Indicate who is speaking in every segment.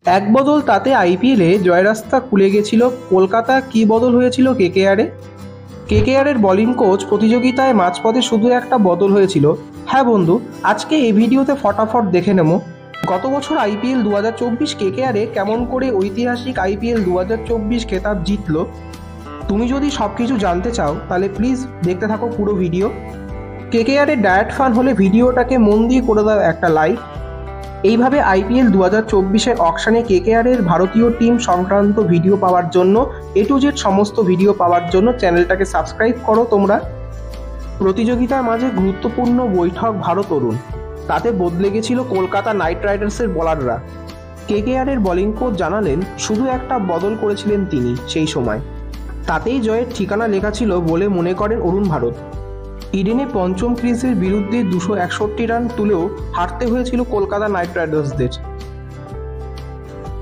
Speaker 1: এক বদল তাতে আইপিএলে জয় রাস্তা খুলে গেছিল কলকাতা। কি বদল হয়েছিল কেকেআরে? কেকেআরের বোলিং কোচ প্রতিযোগিতায় মাঝপথে শুধু একটা বদল হয়েছিল। হ্যাঁ বন্ধু, আজকে এই ভিডিওতে ফটাফট দেখে নেব গত বছর আইপিএল 2024 কেকেআরে কেমন করে ঐতিহাসিক আইপিএল 2024 খেতাব জিতলো। তুমি যদি সব কিছু জানতে চাও তাহলে প্লিজ দেখতে থাকো পুরো ভিডিও। কেকেআরের ডায়েট ফান হলে ভিডিওটাকে মন দিয়ে করে দাও একটা লাইক। এইভাবে আইপিএল 2024-এর অকশানে কেকেআরের ভারতীয় টিম সংক্রান্ত ভিডিও পাওয়ার জন্য A to Z সমস্ত ভিডিও পাওয়ার জন্য চ্যানেলটাকে সাবস্ক্রাইব করো তোমরা। প্রতিযোগিতার মাঝে গুরুত্বপূর্ণ বৈঠক ভারত অরুণ, তাতে বদলে গেছিল কলকাতা নাইট রাইডার্সের বোলাররা। কেকেআরের বোলিং কোচ জানালেন শুধু একটা বদল করেছিলেন তিনি সেই সময়, তাতেই জয়ের ঠিকানা লেখা ছিল বলে মনে করেন অরুণ ভারত। ইডেনে পঞ্চম ক্রিজের বিরুদ্ধে 261 রান তুলেও হারতে হয়েছিল কলকাতা নাইট রাইডার্সদের।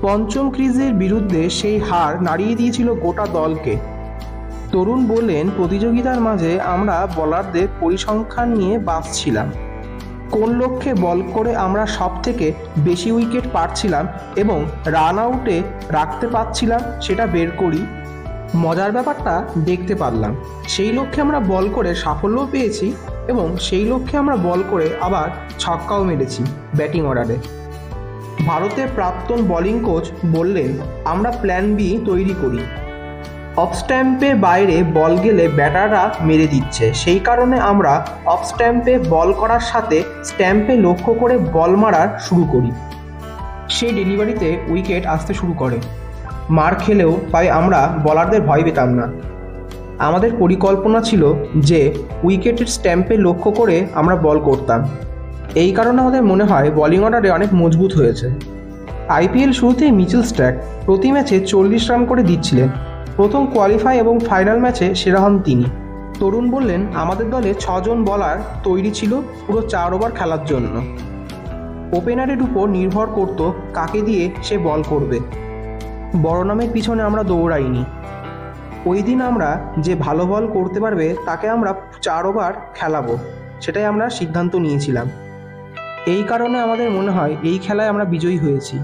Speaker 1: পঞ্চম ক্রিজের বিরুদ্ধে সেই হার নাড়িয়ে দিয়েছিল গোটা দলকে। তরুণ বললেন, প্রতিযোগিতার মাঝে আমরা বোলারদের পরিসংখ্যান নিয়ে বাঁচছিলাম, কোন লক্ষ্যে বল করে আমরা সব থেকে বেশি উইকেট পাচ্ছিলাম এবং রান আউটে রাখতে পারছিলাম সেটা বের করি। মজার ব্যাপারটা দেখতে পারলাম, সেই লক্ষ্যে আমরা বল করে সাফল্যও পেয়েছি এবং সেই লক্ষ্যে আমরা বল করে আবার ছক্কাও মেরেছি ব্যাটিং অর্ডারে। ভারতের প্রাক্তন বোলিং কোচ বললেন, আমরা প্ল্যান বি তৈরি করি। অফ স্ট্যাম্পের বাইরে বল গেলে ব্যাটাররা মেরে দিচ্ছে, সেই কারণে আমরা অফ স্ট্যাম্পে বল করার সাথে স্ট্যাম্পে লক্ষ্য করে বল মারার শুরু করি। সেই ডেলিভারিতে উইকেট আসতে শুরু করে। মার খেলেও তাই আমরা বোলারদের ভয় পেতাম না। আমাদের পরিকল্পনা ছিল যে উইকেটের স্ট্যাম্পে লক্ষ্য করে আমরা বল করতাম। এই কারণে আমাদের মনে হয় বোলিং অর্ডারে অনেক মজবুত হয়েছে। আইপিএল শুরুতেই মিচেল স্টার্ক প্রতি ম্যাচে 40 রান করে দিচ্ছিলেন। প্রথম কোয়ালিফাই এবং ফাইনাল ম্যাচে সেরা হন তিনি। তরুণ বললেন, আমাদের দলে 6 জন বোলার তৈরি ছিল পুরো 4 ওভার খেলার জন্য। ওপেনারের উপর নির্ভর করত কাকে দিয়ে সে বল করবে। বড় নামের পিছনে আমরা দৌড়াইনি। ওই দিন আমরা যে ভালো বল করতে পারবে তাকে আমরা 4 ওভার খেলাবো, সেটাই আমরা সিদ্ধান্ত নিয়েছিলাম। এই কারণে আমাদের মনে হয় এই খেলায় আমরা বিজয়ী হয়েছি।